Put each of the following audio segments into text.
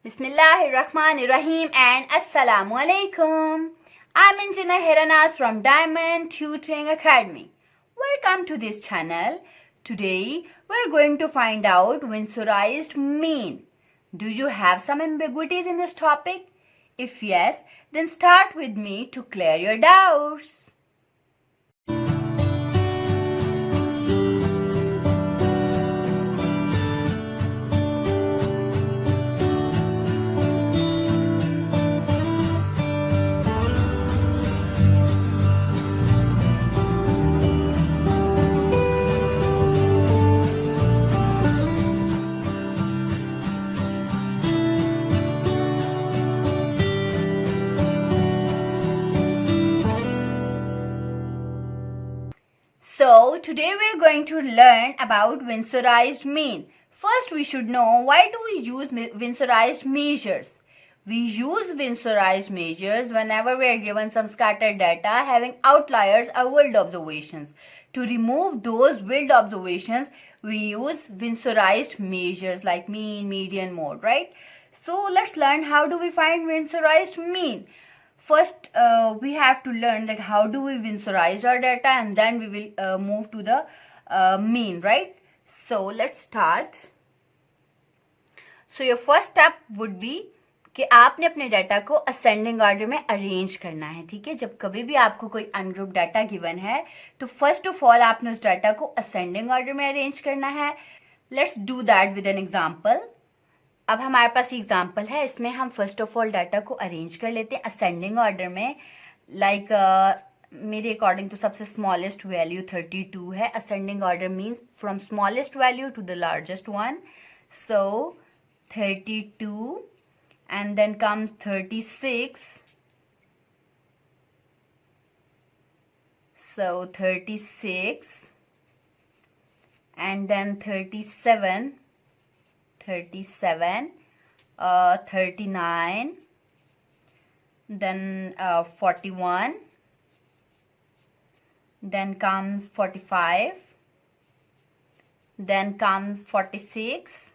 Bismillahirrahmanirrahim and Assalamu alaikum. I'm Anjana Heranas from Diamond Tutoring Academy. Welcome to this channel. Today we're going to find out vinsorized mean. Do you have some ambiguities in this topic? If yes, then start with me to clear your doubts. So today we are going to learn about vinsorized mean. First we should know why do we use vinsorized measures. We use vinsorized measures whenever we are given some scattered data having outliers or wild observations. To remove those wild observations, we use vinsorized measures like mean, median, mode, right? So let's learn how do we find vinsorized mean. First, we have to learn that how do we vinsorize our data and then we will move to the mean, right? So let's start. So your first step would be कि आपने अपने data को ascending order में arrange करना है, ठीक है। जब कभी भी आपको कोई अनग्रुप डाटा गिवन है तो फर्स्ट ऑफ ऑल आपने उस डाटा को असेंडिंग ऑर्डर में अरेंज करना है। Let's do that with an example. अब हमारे पास एग्जाम्पल है, इसमें हम फर्स्ट ऑफ ऑल डाटा को अरेंज कर लेते हैं असेंडिंग ऑर्डर में। लाइक मेरे अकॉर्डिंग तो सबसे स्मॉलेस्ट वैल्यू 32 है। Ascending order means from smallest value to the largest one. So 32 and then comes 36, so 36 and then 37, 39, then 41, then comes 45, then comes 46,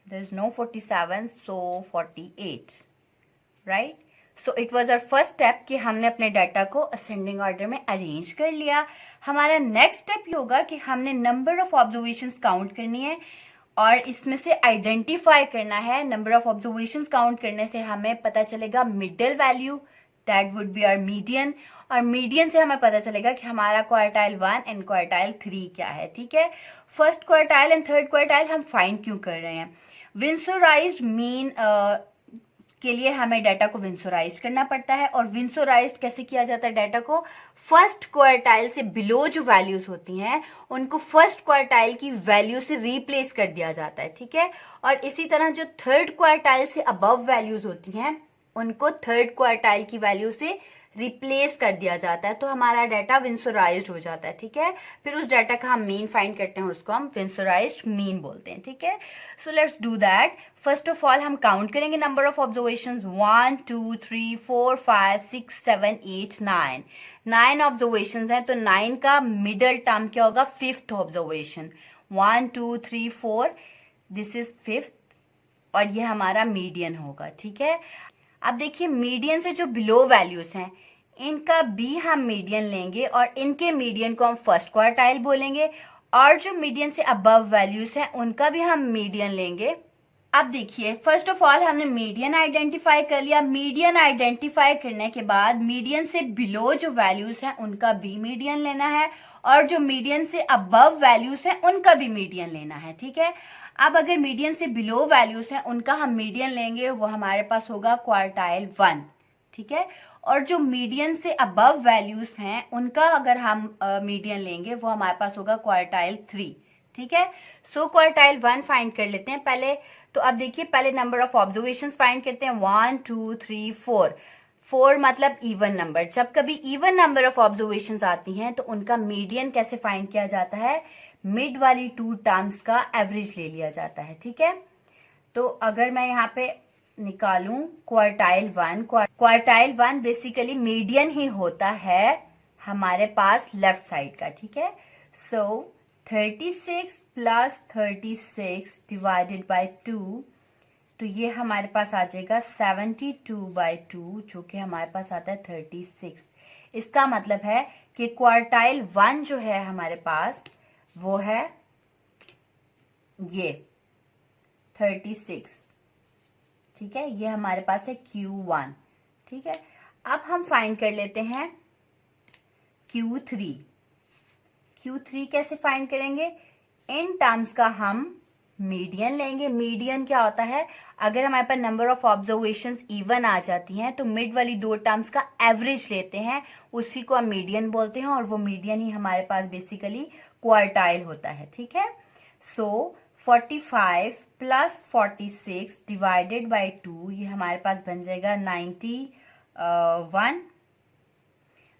there's no 47, so 48, right? So it was our first step कि हमने अपने data को ascending order में arrange कर लिया। हमारा next step ये होगा कि हमने नंबर ऑफ ऑब्जर्वेशंस काउंट करनी है और इसमें से आइडेंटिफाई करना है। नंबर ऑफ ऑब्जर्वेशंस काउंट करने से हमें पता चलेगा middle value, that would be our median, और मीडियन से हमें पता चलेगा कि हमारा क्वार्टाइल 1 एंड क्वार्टाइल 3 क्या है, ठीक है। First quartile and third quartile हम फाइंड क्यों कर रहे हैं? विंसोराइज्ड मीन के लिए हमें डाटा को विंसोराइज करना पड़ता है। और विंसोराइज कैसे किया जाता है डाटा को? फर्स्ट क्वार्टाइल से बिलो जो वैल्यूज होती हैं उनको फर्स्ट क्वार्टाइल की वैल्यू से रिप्लेस कर दिया जाता है, ठीक है। और इसी तरह जो थर्ड क्वार्टाइल से अबव वैल्यूज होती हैं उनको थर्ड क्वार्टाइल की वैल्यू से रिप्लेस कर दिया जाता है, तो हमारा डाटा विंसोराइज्ड हो जाता है, ठीक है। फिर उस डाटा का हम मीन फाइंड करते हैं और उसको हम विंसोराइज्ड मीन बोलते हैं, ठीक है। So let's do that. First of all हम काउंट करेंगे नंबर ऑफ ऑब्जर्वेशंस। 1 2 3 4 5 6 7 8 9 9 ऑब्जर्वेशंस हैं, तो 9 का मिडल टर्म क्या होगा? Fifth observation. 1 2 3 4, this is fifth और ये हमारा मीडियन होगा, ठीक है। अब देखिए मीडियन से जो बिलो वैल्यूज हैं इनका भी हम मीडियन लेंगे और इनके मीडियन को हम फर्स्ट क्वार्टाइल बोलेंगे, और जो मीडियन से अबव वैल्यूज हैं उनका भी हम मीडियन लेंगे। अब देखिए फर्स्ट ऑफ ऑल हमने मीडियन आइडेंटिफाई कर लिया। मीडियन आइडेंटिफाई करने के बाद मीडियन से बिलो जो वैल्यूज हैं उनका भी मीडियन लेना है और जो मीडियन से अबव वैल्यूज हैं उनका भी मीडियन लेना है, ठीक है। अब अगर मीडियन से बिलो वैल्यूज हैं उनका हम मीडियन लेंगे, वो हमारे पास होगा क्वार्टाइल 1, ठीक है। और जो मीडियन से अबव वैल्यूज हैं उनका अगर हम मीडियन लेंगे वो हमारे पास होगा क्वार्टाइल 3, ठीक है। सो क्वार्टाइल 1 फाइंड कर लेते हैं पहले। तो अब देखिए पहले नंबर ऑफ ऑब्जर्वेशंस फाइंड करते हैं। 1 2 3 4, 4 मतलब इवन नंबर। जब कभी इवन नंबर ऑफ ऑब्जर्वेशंस आती हैं तो उनका मीडियन कैसे फाइंड किया जाता है? मिड वाली 2 टर्म्स का एवरेज ले लिया जाता है, ठीक है। तो अगर मैं यहाँ पे निकालूं क्वार्टाइल 1, क्वार्टाइल 1 बेसिकली मीडियन ही होता है हमारे पास लेफ्ट साइड का, ठीक है। सो 36 प्लस 36 डिवाइडेड बाय 2, तो ये हमारे पास आ जाएगा 72/2, जो कि हमारे पास आता है 36। इसका मतलब है कि क्वार्टाइल 1 जो है हमारे पास वो है ये 36, ठीक है। ये हमारे पास है Q1, ठीक है। अब हम फाइंड कर लेते हैं Q3। Q3 कैसे फाइंड करेंगे? इन टर्म्स का हम मीडियन लेंगे। मीडियन क्या होता है? अगर हमारे पास नंबर ऑफ ऑब्जर्वेशंस इवन आ जाती हैं तो मिड वाली दो टर्म्स का एवरेज लेते हैं, उसी को हम मीडियन बोलते हैं, और वो मीडियन ही हमारे पास बेसिकली क्वार्टाइल होता है, ठीक है। सो 45 प्लस 46 डिवाइडेड बाय 2, ये हमारे पास बन जाएगा 91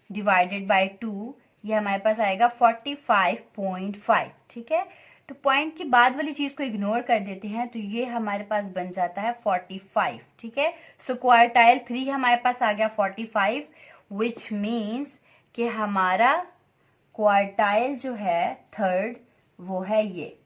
डिवाइडेड बाय 2, ये हमारे पास आएगा 45.5, ठीक है। तो पॉइंट की बाद वाली चीज को इग्नोर कर देते हैं, तो ये हमारे पास बन जाता है 45, ठीक है। सो क्वार्टाइल 3 हमारे पास आ गया 45, विच मीन्स कि हमारा क्वार्टाइल जो है थर्ड वो है ये,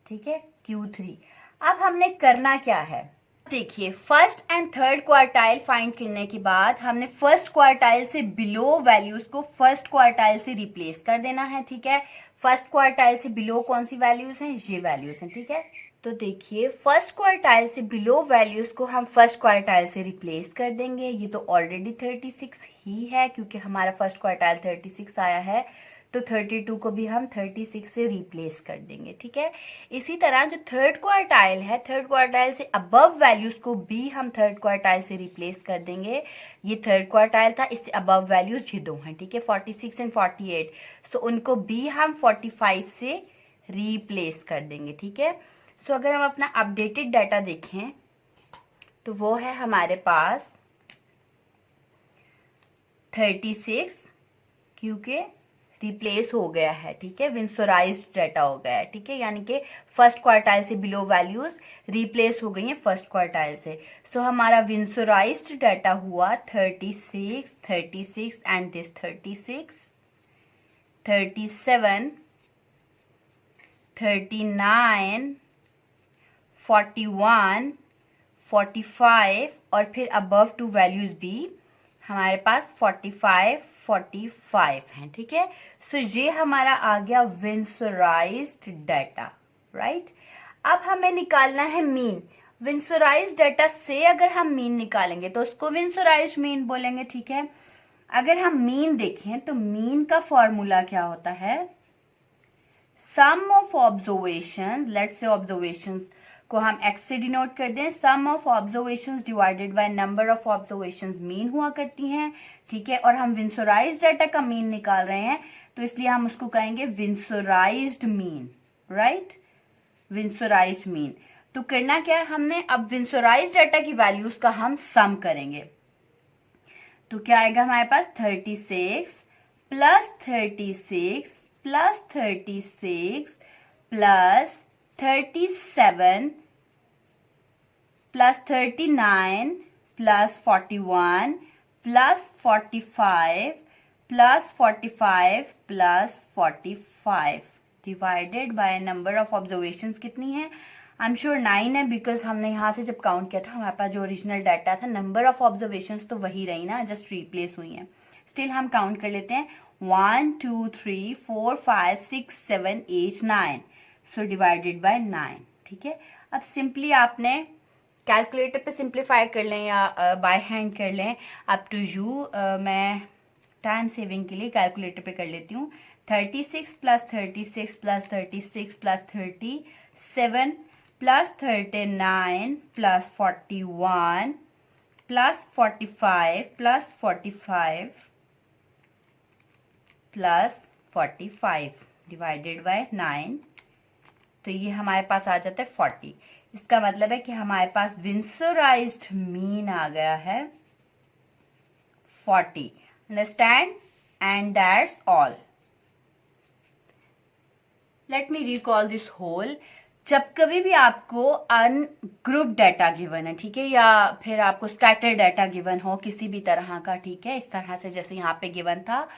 ठीक है, Q3। अब हमने करना क्या है? देखिए, first and third quartile find करने के बाद हमने फर्स्ट क्वार्टाइल से बिलो वैल्यूज को फर्स्ट क्वार्टाइल से रिप्लेस कर देना है, ठीक है। फर्स्ट क्वार्टाइल से बिलो कौन सी वैल्यूज हैं? ये वैल्यूज हैं, ठीक है। तो देखिए, फर्स्ट क्वार्टाइल से बिलो वैल्यूज को हम फर्स्ट क्वार्टाइल से रिप्लेस कर देंगे। ये तो ऑलरेडी 36 ही है, क्योंकि हमारा फर्स्ट क्वार्टाइल 36 आया है, तो 32 को भी हम 36 से रिप्लेस कर देंगे, ठीक है। इसी तरह जो थर्ड क्वार्टाइल है, थर्ड क्वार्टाइल से अबव वैल्यूज को भी हम थर्ड क्वार्टाइल से रिप्लेस कर देंगे। ये थर्ड क्वार्टाइल था, इससे अबव वैल्यूज ये दो हैं, ठीक है, 46 एंड 48, सो उनको भी हम 45 से रिप्लेस कर देंगे, ठीक है। सो अगर हम अपना अपडेटेड डाटा देखें तो वो है हमारे पास 36, क्योंकि रिप्लेस हो गया है, ठीक है, विंसोराइज्ड डाटा हो गया है, ठीक है, यानी कि फर्स्ट क्वार्टाइल से बिलो वैल्यूज रिप्लेस हो गई हैं फर्स्ट क्वार्टाइल से। सो हमारा विंसोराइज्ड डाटा हुआ 36, 36 एंड दिस 36, 37, 39, 41, 45 और फिर अबव टू वैल्यूज भी हमारे पास 45, 45 हैं, ठीक है। सो ये हमारा आ गया विंसोराइज्ड डाटा, राइट। अब हमें निकालना है मीन। विंसोराइज्ड डाटा से अगर हम मीन निकालेंगे तो उसको विंसोराइज्ड मीन बोलेंगे, ठीक है। अगर हम मीन देखें तो मीन का फॉर्मूला क्या होता है? Sum of observation, let's say observations को हम x से डिनोट कर दें, sum of observations divided by number of observations mean हुआ करती हैं, ठीक है। और हम विंसोराइज्ड डाटा का मीन निकाल रहे हैं, तो इसलिए हम उसको कहेंगे विंसोराइज्ड मीन, राइट, विंसोराइज्ड मीन। तो करना क्या है हमने? अब विंसोराइज्ड डाटा की वैल्यूज का हम सम करेंगे, तो क्या आएगा हमारे पास? 36 plus 36 plus 36 plus 37 plus 39 plus 41 plus 45 plus 45 plus 45 divided by number of observations कितनी है? आई एम श्योर 9 है, बिकॉज हमने यहाँ से जब काउंट किया था हमारे पास जो ओरिजिनल डाटा था, नंबर ऑफ ऑब्जर्वेशंस तो वही रही ना, जस्ट रिप्लेस हुई हैं। स्टिल हम काउंट कर लेते हैं, 1 2 3 4 5 6 7 8 9, सो डिवाइडेड बाय 9, ठीक है। अब सिंपली आपने कैलकुलेटर पे सिंप्लीफाई कर लें या बाय हैंड कर लें, अप टू यू। मैं टाइम सेविंग के लिए कैलकुलेटर पे कर लेती हूँ। 36 plus 36 plus 36 plus 37 plus 39 plus 41 plus 45 plus 45 plus 45 divided by 9, तो ये हमारे पास आ जाता है 40। इसका मतलब है कि हमारे पास विंसोराइज्ड मीन आ गया है 40। Understand? And that's all. Let me recall this whole. जब कभी भी आपको अनग्रुप डाटा गिवन है, ठीक है, या फिर आपको स्कैटर डाटा गिवन हो किसी भी तरह का, ठीक है, इस तरह से जैसे यहाँ पे गिवन था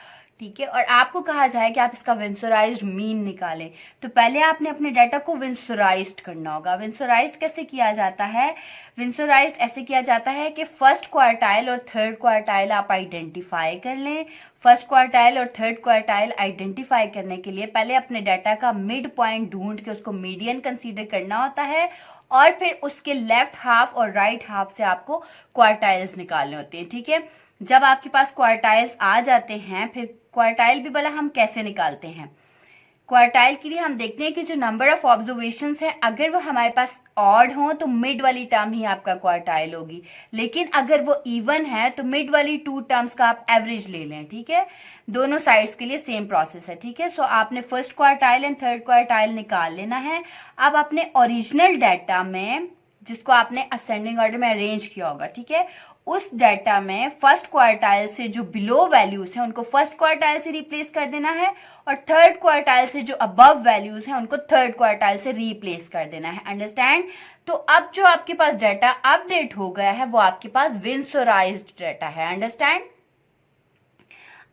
ठीक है, और आपको कहा जाए कि आप इसका विंसोराइज्ड मीन निकालें, तो पहले आपने अपने डाटा को विंसोराइज्ड करना होगा। विंसोराइज्ड कैसे किया जाता है? विंसोराइज्ड ऐसे किया जाता है कि फर्स्ट क्वार्टाइल और थर्ड क्वार्टाइल आप आइडेंटिफाई कर लें। फर्स्ट क्वार्टाइल और थर्ड क्वार्टाइल आइडेंटिफाई करने के लिए पहले अपने डाटा का मिड पॉइंट ढूंढ के उसको मीडियन कंसीडर करना होता है, और फिर उसके लेफ्ट हाफ और राइट हाफ से आपको क्वार्टाइल्स निकालने होते हैं। ठीक है, जब आपके पास क्वार्टाइल्स आ जाते हैं, फिर क्वार्टाइल भी भला हम कैसे निकालते हैं? क्वार्टाइल के लिए हम देखते हैं कि जो नंबर ऑफ ऑब्जर्वेशंस है, अगर वो हमारे पास ऑड हो तो मिड वाली टर्म ही आपका क्वार्टाइल होगी, लेकिन अगर वो इवन है तो मिड वाली 2 टर्म्स का आप एवरेज ले लें। ठीक है, दोनों साइड्स के लिए सेम प्रोसेस है। ठीक है, सो आपने first quartile and third quartile निकाल लेना है। अब अपने ओरिजिनल डाटा में, जिसको आपने असेंडिंग ऑर्डर में अरेंज किया होगा, ठीक है, उस डाटा में फर्स्ट क्वार्टाइल से जो बिलो वैल्यूज हैं उनको फर्स्ट क्वार्टाइल से रिप्लेस कर देना है, और थर्ड क्वार्टाइल से जो अबव वैल्यूज हैं उनको थर्ड क्वार्टाइल से रिप्लेस कर देना है। अंडरस्टैंड? तो अब जो आपके पास डाटा अपडेट हो गया है वो आपके पास विंसोराइज्ड डाटा है। अंडरस्टैंड?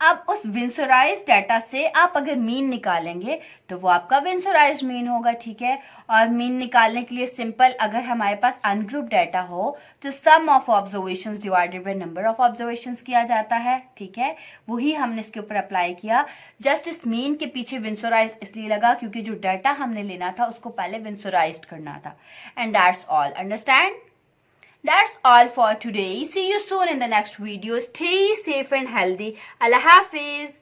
अब उस विंसोराइज डाटा से आप अगर मीन निकालेंगे तो वो आपका विंसोराइज मीन होगा। ठीक है, और मीन निकालने के लिए सिंपल, अगर हमारे पास अनग्रुप डाटा हो तो sum of observations divided by number of observations किया जाता है। ठीक है, वही हमने इसके ऊपर अप्लाई किया। जस्ट इस मीन के पीछे विंसोराइज इसलिए लगा क्योंकि जो डाटा हमने लेना था उसको पहले विंसोराइज करना था। And that's all. Understand? That's all for today. See you soon in the next video. Stay safe and healthy. Allah Hafiz.